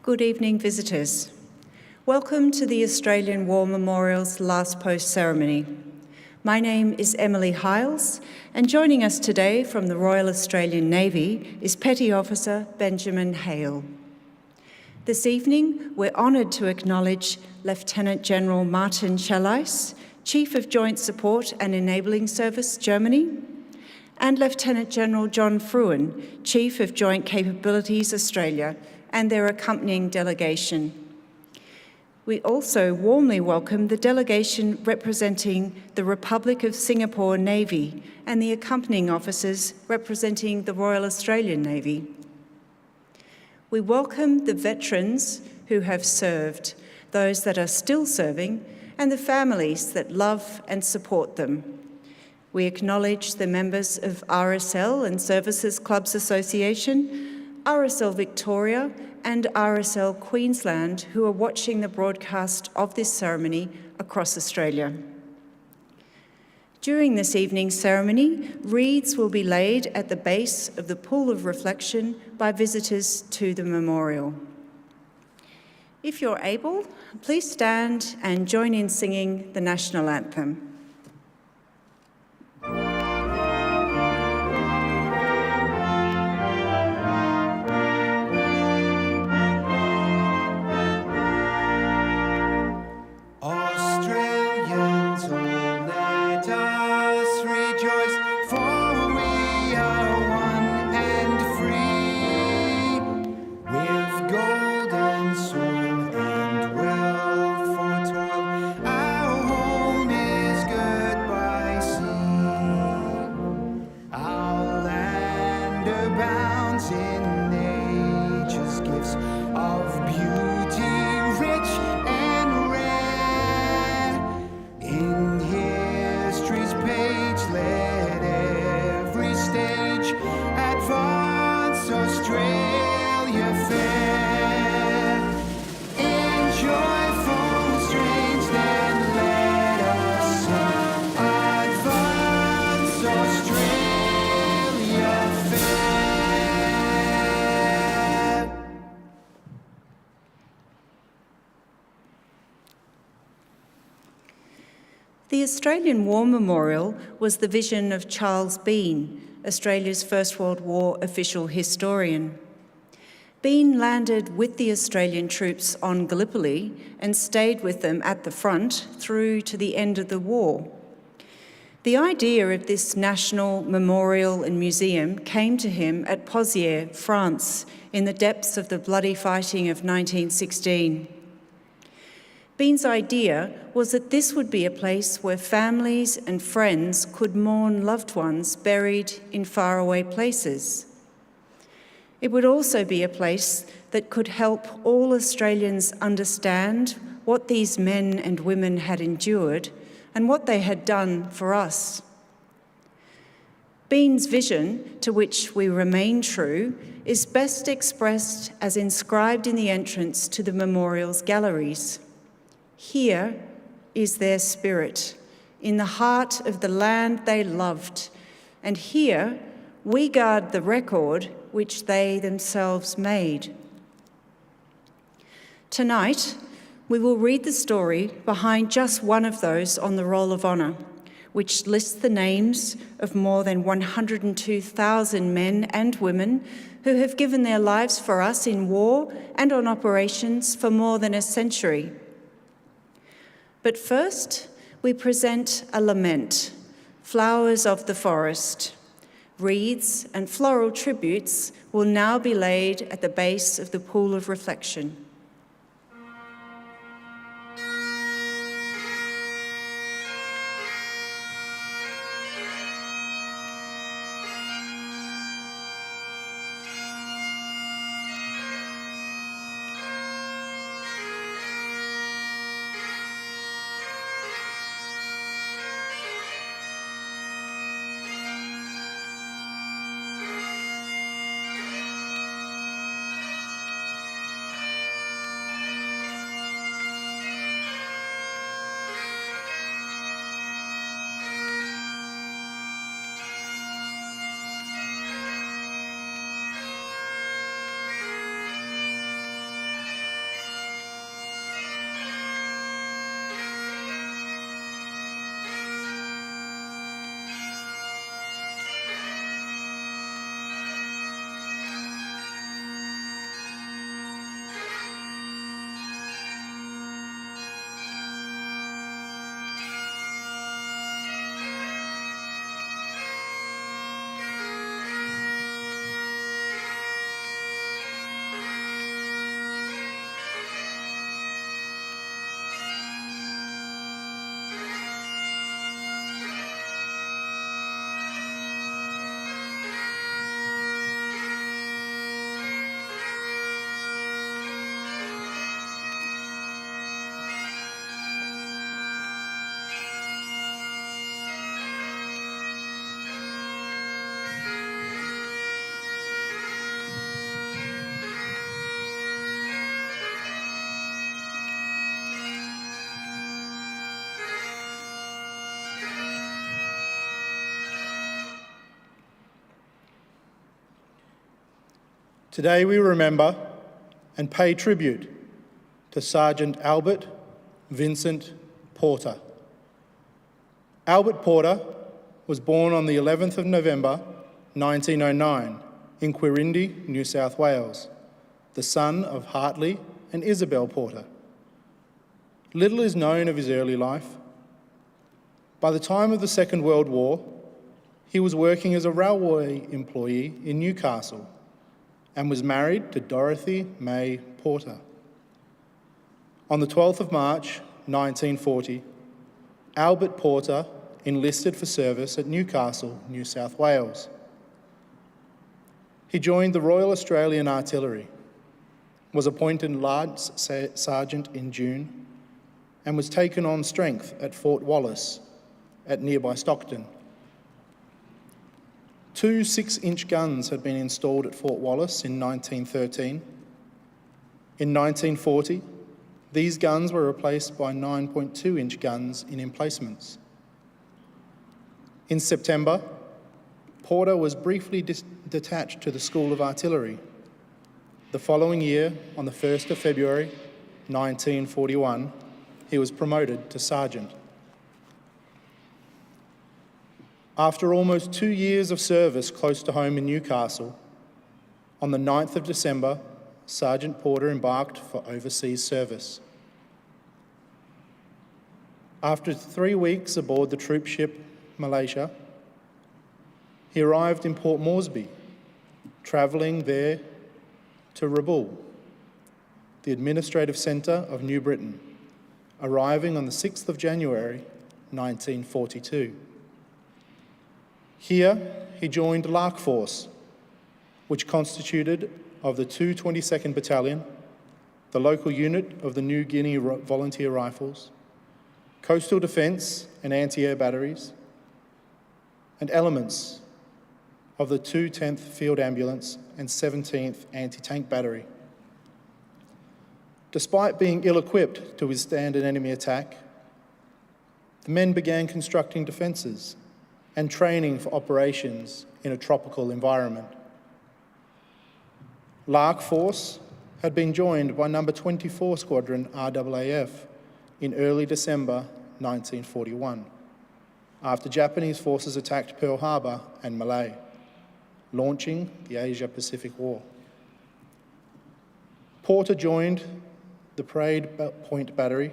Good evening, visitors. Welcome to the Australian War Memorial's Last Post ceremony. My name is Emily Hiles, and joining us today from the Royal Australian Navy is Petty Officer Benjamin Hale. This evening, we're honoured to acknowledge Lieutenant General Martin Chalais, Chief of Joint Support and Enabling Service, Germany, and Lieutenant General John Fruin, Chief of Joint Capabilities, Australia, and their accompanying delegation. We also warmly welcome the delegation representing the Republic of Singapore Navy and the accompanying officers representing the Royal Australian Navy. We welcome the veterans who have served, those that are still serving, and the families that love and support them. We acknowledge the members of RSL and Services Clubs Association, RSL Victoria, and RSL Queensland who are watching the broadcast of this ceremony across Australia. During this evening's ceremony, wreaths will be laid at the base of the pool of reflection by visitors to the memorial. If you're able, please stand and join in singing the National Anthem. The Australian War Memorial was the vision of Charles Bean, Australia's First World War official historian. Bean landed with the Australian troops on Gallipoli and stayed with them at the front through to the end of the war. The idea of this national memorial and museum came to him at Pozières, France, in the depths of the bloody fighting of 1916. Bean's idea was that this would be a place where families and friends could mourn loved ones buried in faraway places. It would also be a place that could help all Australians understand what these men and women had endured and what they had done for us. Bean's vision, to which we remain true, is best expressed as inscribed in the entrance to the memorial's galleries. Here is their spirit, in the heart of the land they loved, and here we guard the record which they themselves made. Tonight, we will read the story behind just one of those on the Roll of Honour, which lists the names of more than 102,000 men and women who have given their lives for us in war and on operations for more than a century. But first, we present a lament, Flowers of the Forest. Wreaths and floral tributes will now be laid at the base of the pool of reflection. Today we remember and pay tribute to Sergeant Albert Vincent Porter. Albert Porter was born on the 11th of November 1909 in Quirindi, New South Wales, the son of Hartley and Isabel Porter. Little is known of his early life. By the time of the Second World War, he was working as a railway employee in Newcastle and was married to Dorothy May Porter. On the 12th of March 1940, Albert Porter enlisted for service at Newcastle, New South Wales. He joined the Royal Australian Artillery, was appointed Lance Sergeant in June, and was taken on strength at Fort Wallace at nearby Stockton. 2 6-inch guns had been installed at Fort Wallace in 1913. In 1940, these guns were replaced by 9.2-inch guns in emplacements. In September, Porter was briefly detached to the School of Artillery. The following year, on the 1st of February 1941, he was promoted to sergeant. After almost 2 years of service close to home in Newcastle, on the 9th of December, Sergeant Porter embarked for overseas service. After 3 weeks aboard the troop ship Malaysia, he arrived in Port Moresby, travelling there to Rabaul, the administrative centre of New Britain, arriving on the 6th of January 1942. Here, he joined Lark Force, which constituted of the 222nd Battalion, the local unit of the New Guinea Volunteer Rifles, coastal defence and anti-air batteries, and elements of the 210th Field Ambulance and 17th Anti-Tank Battery. Despite being ill-equipped to withstand an enemy attack, the men began constructing defences and training for operations in a tropical environment. Lark Force had been joined by No. 24 Squadron RAAF in early December 1941, after Japanese forces attacked Pearl Harbor and Malay, launching the Asia-Pacific War. Porter joined the Parade Point Battery,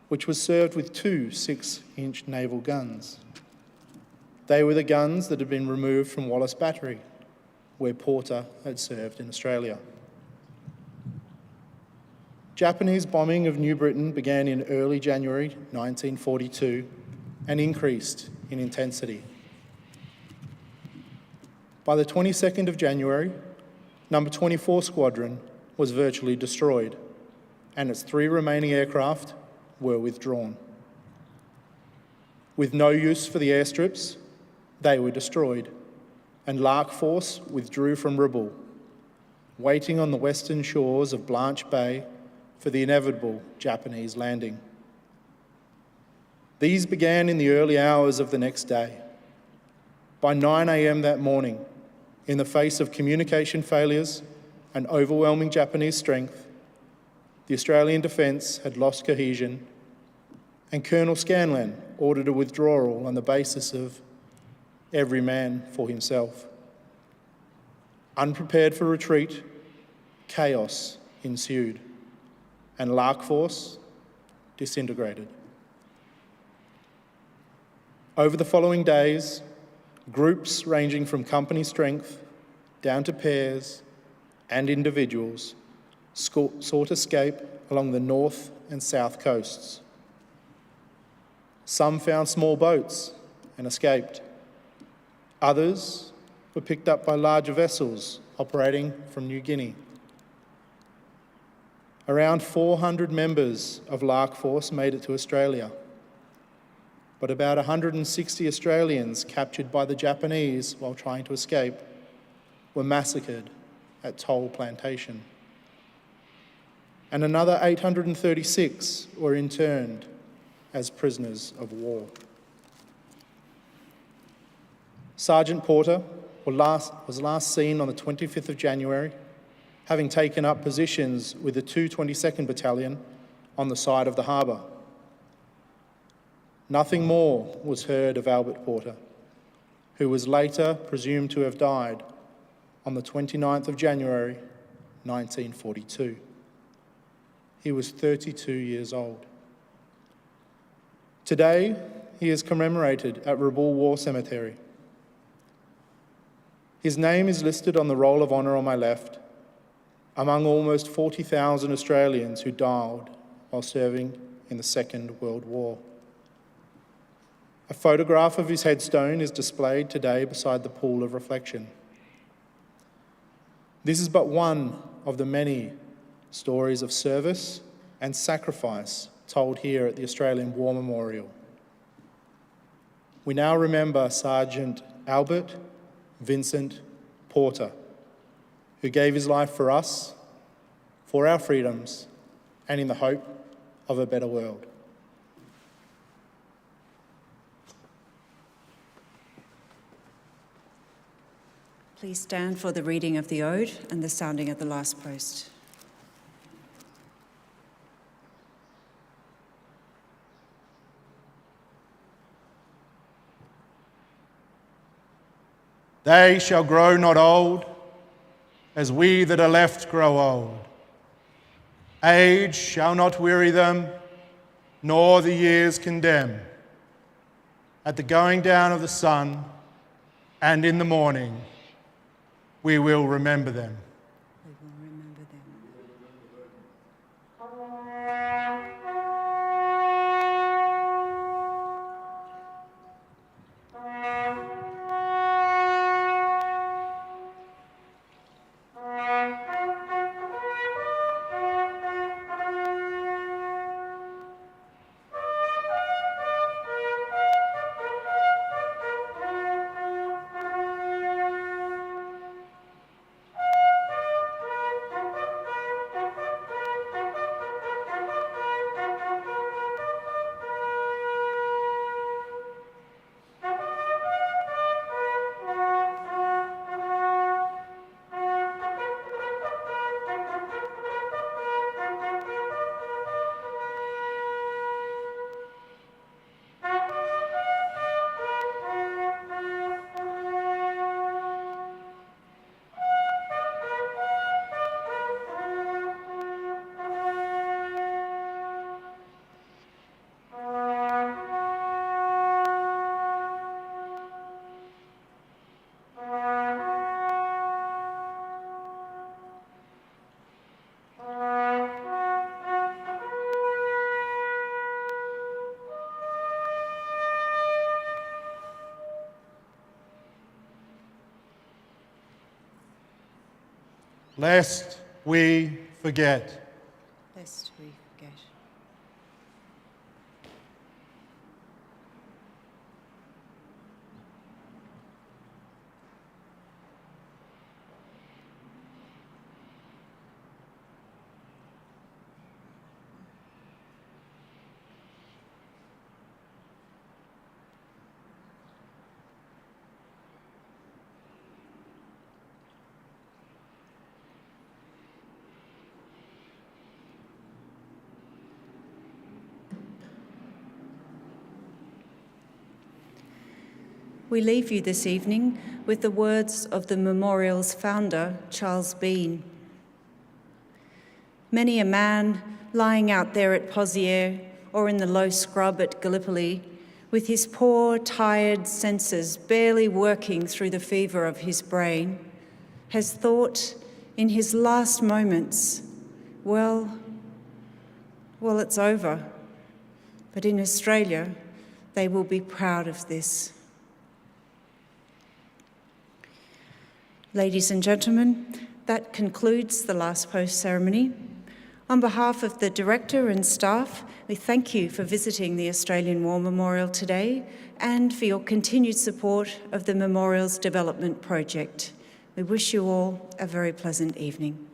which was served with 2 6-inch naval guns. They were the guns that had been removed from Wallace Battery, where Porter had served in Australia. Japanese bombing of New Britain began in early January 1942 and increased in intensity. By the 22nd of January, No. 24 Squadron was virtually destroyed, and its 3 remaining aircraft were withdrawn. With no use for the airstrips, they were destroyed, and Lark Force withdrew from Rabaul, waiting on the western shores of Blanche Bay for the inevitable Japanese landing. These began in the early hours of the next day. By 9 a.m. that morning, in the face of communication failures and overwhelming Japanese strength, the Australian defence had lost cohesion, and Colonel Scanlan ordered a withdrawal on the basis of every man for himself. Unprepared for retreat, chaos ensued, and Lark Force disintegrated. Over the following days, groups ranging from company strength down to pairs and individuals sought escape along the north and south coasts. Some found small boats and escaped. Others were picked up by larger vessels operating from New Guinea. Around 400 members of Lark Force made it to Australia, but about 160 Australians captured by the Japanese while trying to escape were massacred at Toll Plantation. And another 836 were interned as prisoners of war. Sergeant Porter was last seen on the 25th of January having taken up positions with the 222nd Battalion on the side of the harbour. Nothing more was heard of Albert Porter, who was later presumed to have died on the 29th of January 1942. He was 32 years old. Today, he is commemorated at Rabaul War Cemetery. His name is listed on the roll of honour on my left, among almost 40,000 Australians who died while serving in the Second World War. A photograph of his headstone is displayed today beside the pool of reflection. This is but one of the many stories of service and sacrifice told here at the Australian War Memorial. We now remember Sergeant Albert Vincent Porter, who gave his life for us, for our freedoms, and in the hope of a better world. Please stand for the reading of the Ode and the sounding of the last post. They shall grow not old, as we that are left grow old. Age shall not weary them, nor the years condemn. At the going down of the sun, and in the morning, we will remember them. We will remember them. Lest we forget. Lest we forget. We leave you this evening with the words of the memorial's founder, Charles Bean. Many a man lying out there at Pozières or in the low scrub at Gallipoli, with his poor, tired senses barely working through the fever of his brain, has thought in his last moments, well, it's over. But in Australia, they will be proud of this. Ladies and gentlemen, that concludes the last post ceremony. On behalf of the Director and staff, we thank you for visiting the Australian War Memorial today and for your continued support of the Memorial's development project. We wish you all a very pleasant evening.